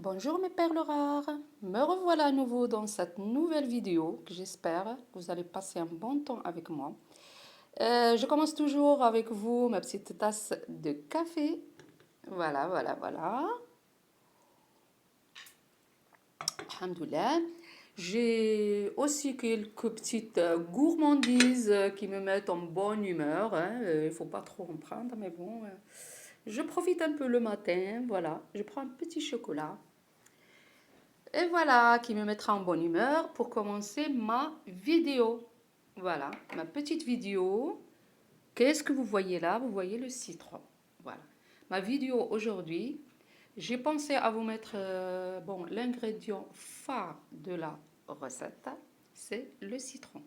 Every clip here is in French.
Bonjour mes perles rares, me revoilà à nouveau dans cette nouvelle vidéo que j'espère que vous allez passer un bon temps avec moi. Je commence toujours avec vous ma petite tasse de café. Voilà, voilà, voilà. Alhamdoulilah. J'ai aussi quelques petites gourmandises qui me mettent en bonne humeur. Il ne faut pas trop en prendre, mais bon, je profite un peu le matin. Voilà, je prends un petit chocolat. Et voilà, qui me mettra en bonne humeur pour commencer ma vidéo. Voilà, ma petite vidéo. Qu'est-ce que vous voyez là? Vous voyez le citron. Voilà. Ma vidéo aujourd'hui, j'ai pensé à vous mettre bon, l'ingrédient phare de la recette, c'est le citron.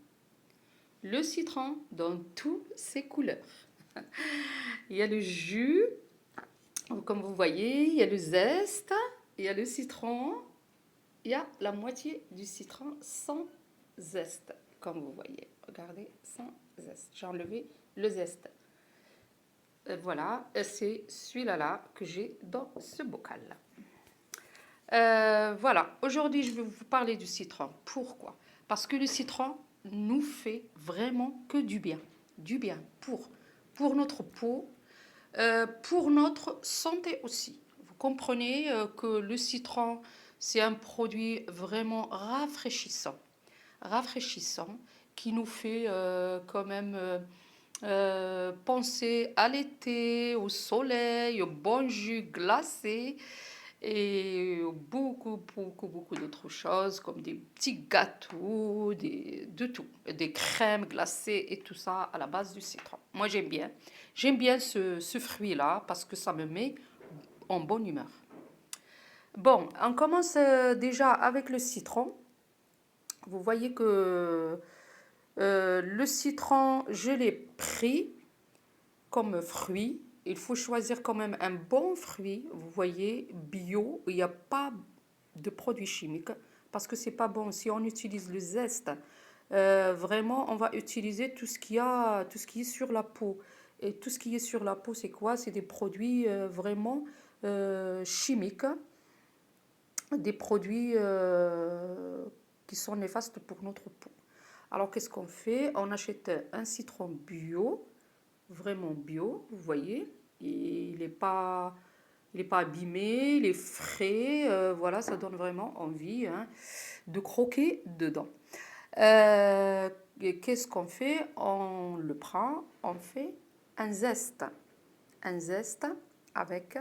Le citron dans toutes ses couleurs. Il y a le jus, comme vous voyez, il y a le zeste, il y a le citron, il y a la moitié du citron sans zeste, comme vous voyez. Regardez, sans zeste. J'ai enlevé le zeste. Voilà, c'est celui-là que j'ai dans ce bocal. Voilà, aujourd'hui je vais vous parler du citron. Pourquoi? Parce que le citron nous fait vraiment que du bien. Du bien pour notre peau, pour notre santé aussi. Vous comprenez que le citron, c'est un produit vraiment rafraîchissant. Rafraîchissant qui nous fait quand même penser à l'été, au soleil, au bon jus glacé et beaucoup d'autres choses comme des petits gâteaux, de tout, des crèmes glacées et tout ça à la base du citron. Moi j'aime bien ce fruit-là parce que ça me met en bonne humeur. Bon, on commence déjà avec le citron. Vous voyez que le citron, je l'ai pris comme fruit. Il faut choisir quand même un bon fruit, vous voyez, bio, où il n'y a pas de produits chimiques, parce que c'est pas bon. Si on utilise le zeste, vraiment, on va utiliser tout ce qui est sur la peau. Et tout ce qui est sur la peau, c'est quoi? C'est des produits vraiment chimiques, des produits qui sont néfastes pour notre peau. Alors, qu'est-ce qu'on fait? On achète un citron bio, vraiment bio, vous voyez. Il n'est pas abîmé, il est frais. Voilà, ça donne vraiment envie de croquer dedans. Qu'est-ce qu'on fait? On le prend, on fait un zeste. Un zeste avec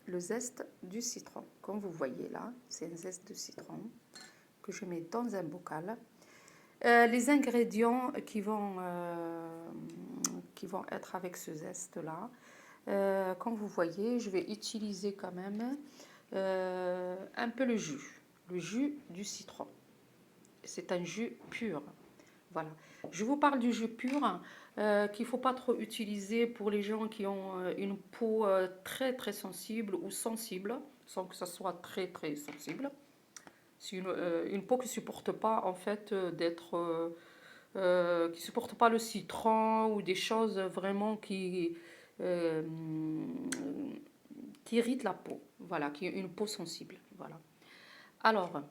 le zeste du citron. Comme vous voyez là, c'est un zeste de citron que je mets dans un bocal. Les ingrédients qui vont être avec ce zeste-là, comme vous voyez, je vais utiliser quand même un peu le jus du citron. C'est un jus pur. Voilà. Je vous parle du jus pur qu'il ne faut pas trop utiliser pour les gens qui ont une peau très sensible ou sensible, sans que ça soit très sensible. C'est une peau qui ne supporte pas en fait qui supporte pas le citron ou des choses vraiment euh, qui irritent la peau. Voilà, qui est une peau sensible. Voilà. Alors,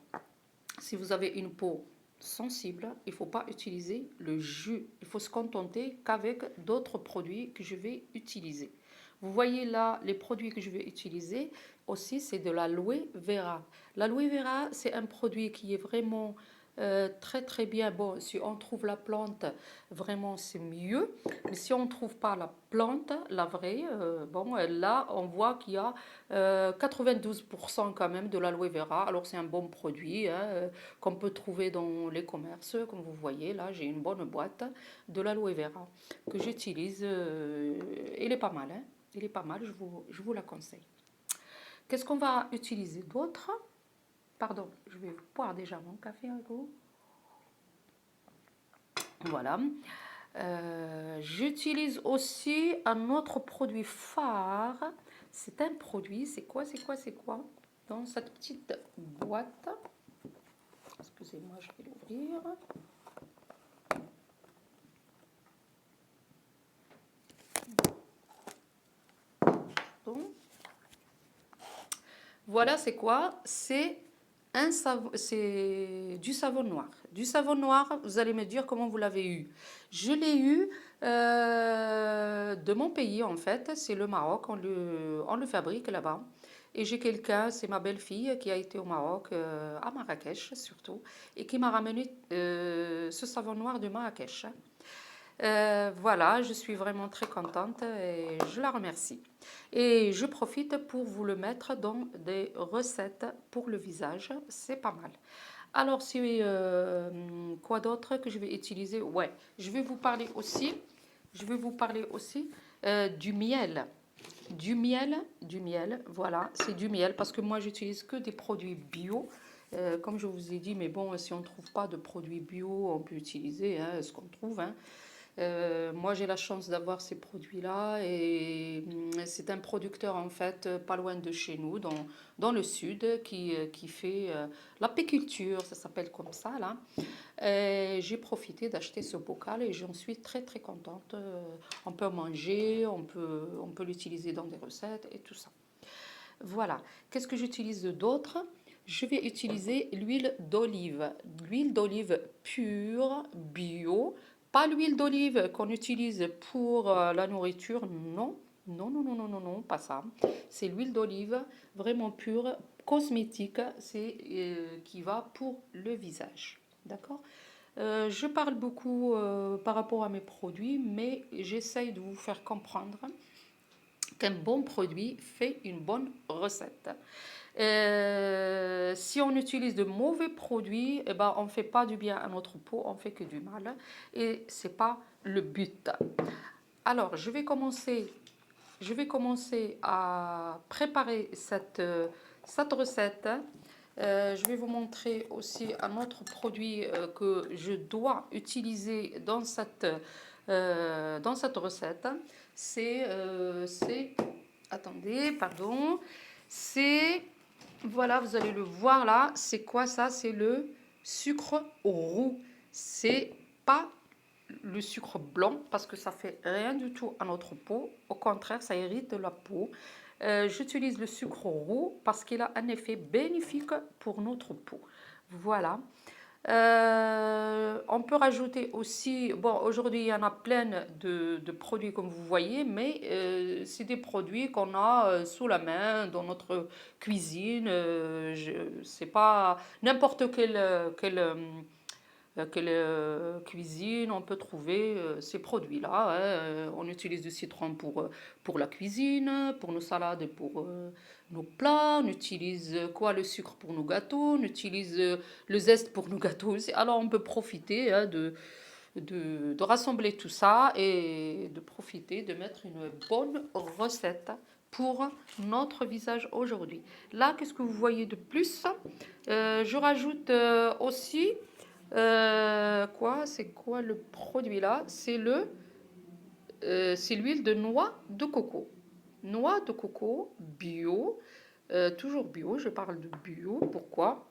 si vous avez une peau sensible, il ne faut pas utiliser le jus. Il faut se contenter qu'avec d'autres produits que je vais utiliser. Vous voyez là, les produits que je vais utiliser aussi, c'est de l'aloe vera. L'aloe vera, c'est un produit qui est vraiment très bien. Bon, si on trouve la plante, vraiment c'est mieux. Mais si on ne trouve pas la plante, la vraie, bon, là on voit qu'il y a 92% quand même de l'aloe vera. Alors c'est un bon produit qu'on peut trouver dans les commerces. Comme vous voyez, là j'ai une bonne boîte de l'aloe vera que j'utilise. Il est pas mal, hein. Il est pas mal, je vous la conseille. Qu'est-ce qu'on va utiliser d'autre? Pardon, je vais boire déjà mon café avec vous. Voilà. J'utilise aussi un autre produit phare. C'est un produit, c'est quoi? Dans cette petite boîte. Excusez-moi, je vais l'ouvrir. Donc, Voilà, c'est quoi? C'est du savon noir. Du savon noir, vous allez me dire comment vous l'avez eu. Je l'ai eu de mon pays en fait, c'est le Maroc, on le fabrique là-bas. Et j'ai quelqu'un, c'est ma belle-fille qui a été au Maroc, à Marrakech surtout, et qui m'a ramené ce savon noir de Marrakech. Voilà, je suis vraiment très contente et je la remercie. Et je profite pour vous le mettre dans des recettes pour le visage, c'est pas mal. Alors, quoi d'autre que je vais utiliser? Ouais, je vais vous parler aussi du miel. Du miel, voilà, c'est du miel parce que moi j'utilise que des produits bio. Comme je vous ai dit, mais bon, si on ne trouve pas de produits bio, on peut utiliser ce qu'on trouve. Moi, j'ai la chance d'avoir ces produits-là et c'est un producteur en fait pas loin de chez nous, dans le sud, qui fait l'apiculture, ça s'appelle comme ça là. J'ai profité d'acheter ce bocal et j'en suis très très contente. On peut en manger, on peut l'utiliser dans des recettes et tout ça. Voilà. Qu'est-ce que j'utilise d'autre? Je vais utiliser l'huile d'olive pure, bio, pas l'huile d'olive qu'on utilise pour la nourriture, non. Non, non, non, non, non, non, pas ça. C'est l'huile d'olive vraiment pure, cosmétique, c'est qui va pour le visage. D'accord? Je parle beaucoup par rapport à mes produits, mais j'essaye de vous faire comprendre qu'un bon produit fait une bonne recette. Si on utilise de mauvais produits, eh ben, on ne fait pas du bien à notre peau, on fait que du mal. Et ce n'est pas le but. Alors, je vais commencer à préparer cette recette. Je vais vous montrer aussi un autre produit que je dois utiliser dans cette recette. Attendez, pardon. C'est, voilà, vous allez le voir là. C'est quoi ça? C'est le sucre roux. C'est pas le sucre blanc parce que ça fait rien du tout à notre peau. Au contraire, ça irrite la peau. J'utilise le sucre roux parce qu'il a un effet bénéfique pour notre peau. Voilà. On peut rajouter aussi, bon, aujourd'hui il y en a plein de produits comme vous voyez, mais c'est des produits qu'on a sous la main dans notre cuisine. C'est pas n'importe quelle cuisine on peut trouver ces produits-là. On utilise du citron pour la cuisine, pour nos salades et pour nos plats. On utilise quoi? Le sucre pour nos gâteaux. On utilise le zeste pour nos gâteaux aussi. Alors on peut profiter de rassembler tout ça et de profiter de mettre une bonne recette pour notre visage aujourd'hui. Là, qu'est-ce que vous voyez de plus? Je rajoute aussi c'est quoi le produit là? C'est l'huile de noix de coco. Noix de coco bio, toujours bio, je parle de bio. Pourquoi?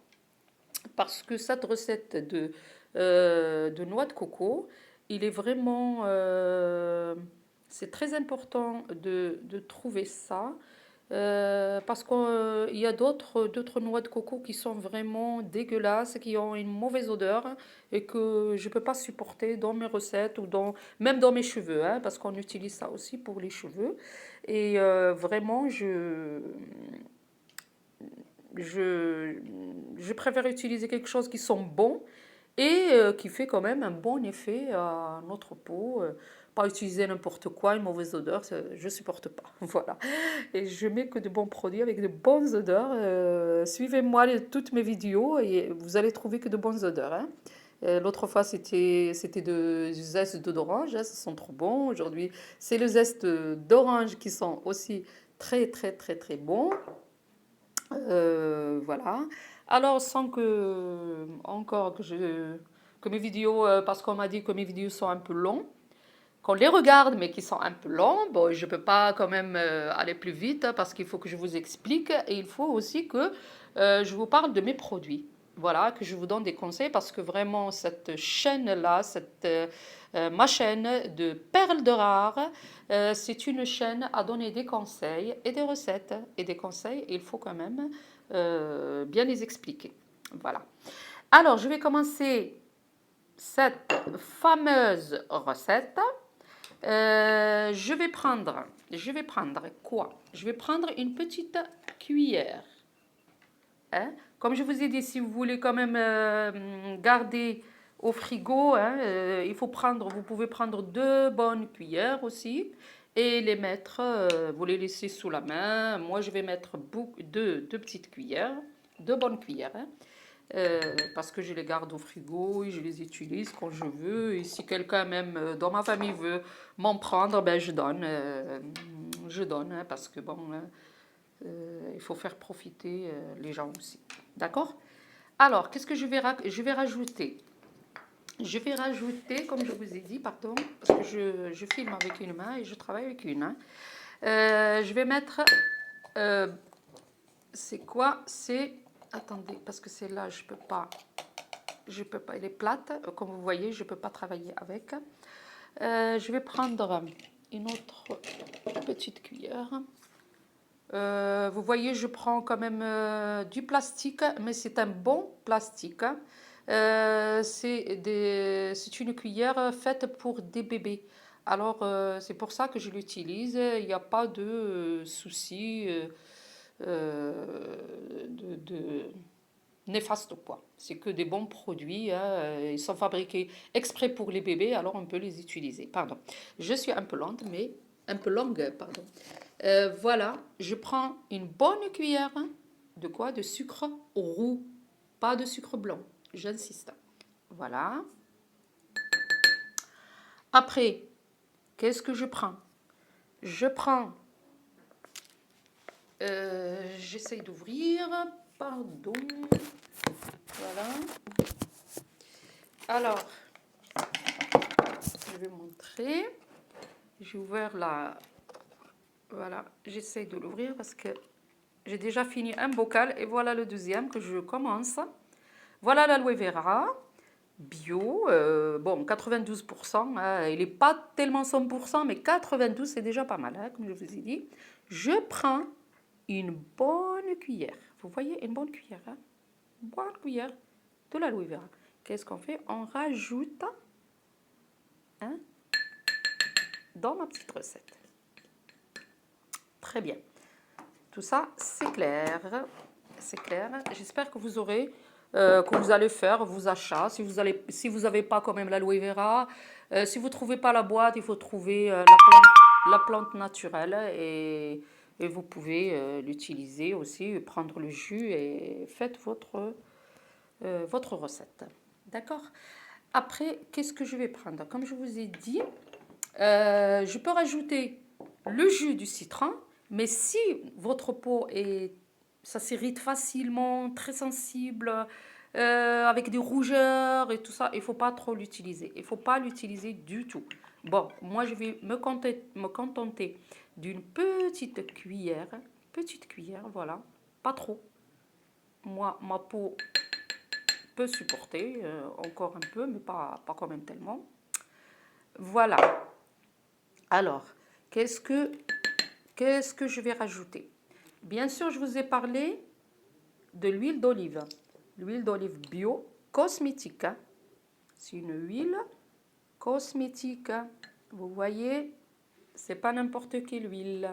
Parce que cette recette de noix de coco, il est vraiment, c'est très important de trouver ça. Parce qu'il y a d'autres noix de coco qui sont vraiment dégueulasses, qui ont une mauvaise odeur et que je ne peux pas supporter dans mes recettes ou même dans mes cheveux, hein, parce qu'on utilise ça aussi pour les cheveux. Et vraiment, je préfère utiliser quelque chose qui sent bon et qui fait quand même un bon effet à notre peau. Pas utiliser n'importe quoi, une mauvaise odeur, je supporte pas. Voilà. Et je mets que de bons produits avec de bonnes odeurs. Suivez-moi toutes mes vidéos et vous allez trouver que de bonnes odeurs. Hein. L'autre fois, c'était du zeste d'orange, ça sent trop bon. Aujourd'hui, c'est le zeste d'orange qui sont aussi très, très, très, très bons. Voilà. Alors, sans que, encore que mes vidéos, parce qu'on m'a dit que mes vidéos sont un peu longues, qu'on les regarde, mais qui sont un peu longs, bon, je ne peux pas quand même aller plus vite parce qu'il faut que je vous explique et il faut aussi que je vous parle de mes produits. Voilà, que je vous donne des conseils parce que vraiment cette chaîne-là, ma chaîne de perles de rare, c'est une chaîne à donner des conseils et des recettes et des conseils. Il faut quand même bien les expliquer. Voilà. Alors, je vais commencer cette fameuse recette. Je vais prendre quoi? Je vais prendre une petite cuillère. Hein. Comme je vous ai dit, si vous voulez quand même garder au frigo, hein, vous pouvez prendre 2 bonnes cuillères aussi et les mettre, vous les laissez sous la main. Moi, je vais mettre deux petites cuillères, 2 bonnes cuillères, hein, parce que je les garde au frigo et je les utilise quand je veux. Et si quelqu'un même dans ma famille veut m'en prendre, ben je donne, hein, parce que bon, hein, il faut faire profiter les gens aussi. D'accord? Alors, qu'est-ce que je vais rajouter? Je vais rajouter, comme je vous ai dit, pardon, parce que je filme avec une main et je travaille avec une. Hein. Je vais mettre, c'est quoi? C'est, attendez, parce que celle-là, je peux pas, elle est plate, comme vous voyez, je peux pas travailler avec. Je vais prendre une autre petite cuillère. Vous voyez, je prends quand même du plastique, mais c'est un bon plastique. C'est une cuillère faite pour des bébés. Alors, c'est pour ça que je l'utilise. Il n'y a pas de souci de néfaste, quoi. C'est que des bons produits. Hein. Ils sont fabriqués exprès pour les bébés, alors on peut les utiliser. Pardon. Je suis un peu lente, mais un peu longue, pardon. Voilà, je prends une bonne cuillère de quoi? De sucre roux, pas de sucre blanc, j'insiste. Voilà. Après, qu'est-ce que je prends? Je prends, j'essaye d'ouvrir, pardon. Voilà. Alors, je vais montrer. J'ai ouvert la... Voilà, j'essaye de l'ouvrir parce que j'ai déjà fini un bocal et voilà le deuxième que je commence. Voilà l'aloe vera bio, bon 92%, hein, il n'est pas tellement 100%, mais 92% c'est déjà pas mal, hein, comme je vous ai dit. Je prends une bonne cuillère, vous voyez, une bonne cuillère, hein, une bonne cuillère de l'aloe vera. Qu'est-ce qu'on fait? On rajoute hein, dans ma petite recette. Très bien. Tout ça, c'est clair. C'est clair. J'espère que vous aurez, que vous allez faire vos achats. Si vous n'avez pas quand même l'aloe vera, si vous ne trouvez pas la boîte, il faut trouver la plante naturelle et vous pouvez l'utiliser aussi, prendre le jus et faites votre recette. D'accord? Après, qu'est-ce que je vais prendre? Comme je vous ai dit, je peux rajouter le jus du citron, mais si votre peau ça s'irrite facilement, très sensible, avec des rougeurs et tout ça, il ne faut pas trop l'utiliser. Il ne faut pas l'utiliser du tout. Bon, moi je vais me contenter d'une petite cuillère, voilà, pas trop. Moi, ma peau peut supporter encore un peu, mais pas quand même tellement. Voilà. Alors, qu'est-ce que je vais rajouter? Bien sûr, je vous ai parlé de l'huile d'olive. L'huile d'olive bio, cosmétique. Hein. C'est une huile cosmétique. Vous voyez, c'est pas n'importe quelle huile.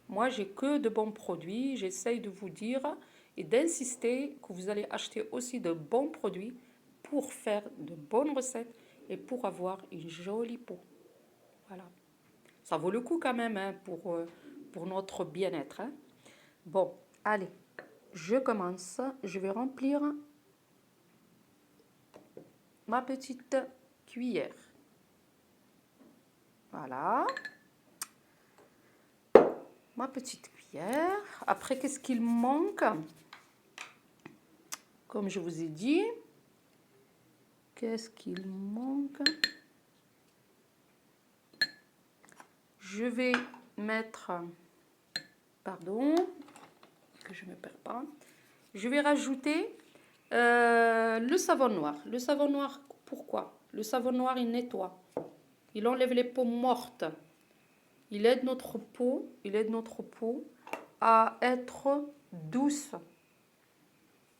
Moi, j'ai que de bons produits. J'essaye de vous dire et d'insister que vous allez acheter aussi de bons produits pour faire de bonnes recettes et pour avoir une jolie peau. Voilà. Ça vaut le coup quand même hein, pour notre bien-être. Hein. Bon, allez, je commence. Je vais remplir ma petite cuillère. Voilà. Ma petite cuillère. Après, qu'est-ce qu'il manque? Comme je vous ai dit, qu'est-ce qu'il manque? Je vais mettre, pardon, que je ne me perds pas. Je vais rajouter Le savon noir. Le savon noir, pourquoi? Le savon noir, il nettoie. Il enlève les peaux mortes. Il aide notre peau à être douce,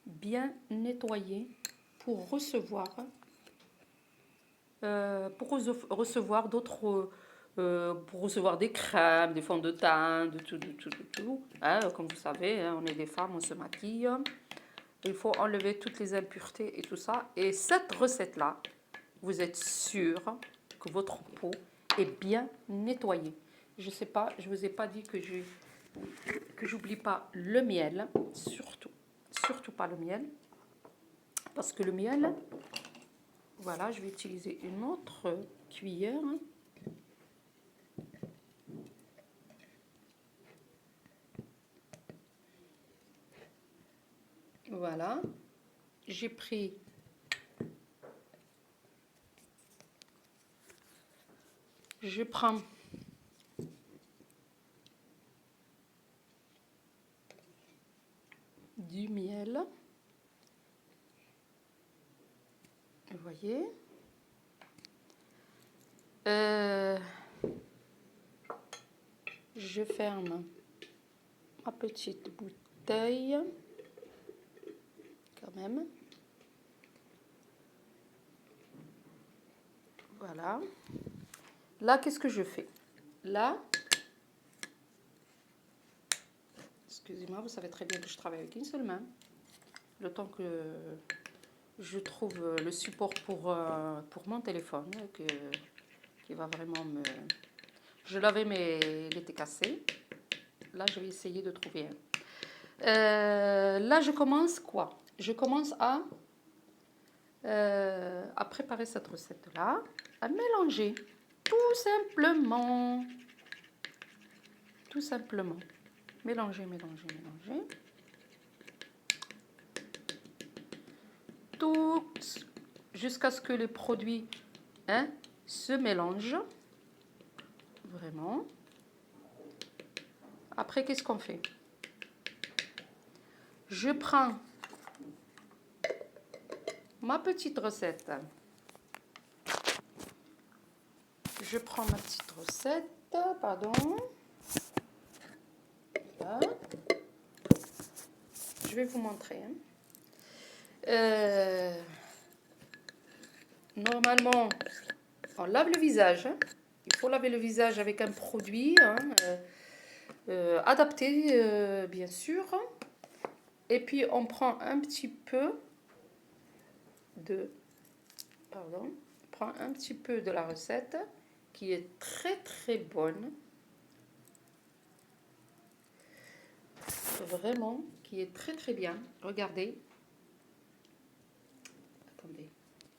bien nettoyée pour recevoir d'autres, pour recevoir des crèmes, des fonds de teint, de tout, de tout, de tout. Hein, comme vous savez, hein, on est des femmes, on se maquille. Il faut enlever toutes les impuretés et tout ça. Et cette recette-là, vous êtes sûr que votre peau est bien nettoyée. Je sais pas, je vous ai pas dit que j'oublie pas le miel, surtout pas le miel, parce que le miel, voilà, je vais utiliser une autre cuillère. Voilà, j'ai pris je prends du miel, vous voyez. Je ferme ma petite bouteille, quand même. Voilà. Là, qu'est-ce que je fais? Là, excusez-moi, vous savez très bien que je travaille avec une seule main. Le temps que je trouve le support pour mon téléphone, qui va vraiment me... Je l'avais, mais il était cassé. Là, je vais essayer de trouver un. Là, je commence quoi? Je commence à préparer cette recette-là, à mélanger, tout simplement. Tout simplement. Mélanger, mélanger, mélanger. Tout jusqu'à ce que les produits se mélangent. Vraiment. Après, qu'est-ce qu'on fait? Je prends ma petite recette. Je prends ma petite recette, pardon. Voilà. Je vais vous montrer. Normalement, on lave le visage. Il faut laver le visage avec un produit adapté, bien sûr. Et puis, on prend un petit peu de... Pardon. On prend un petit peu de la recette qui est très très bonne. Vraiment, qui est très très bien. Regardez,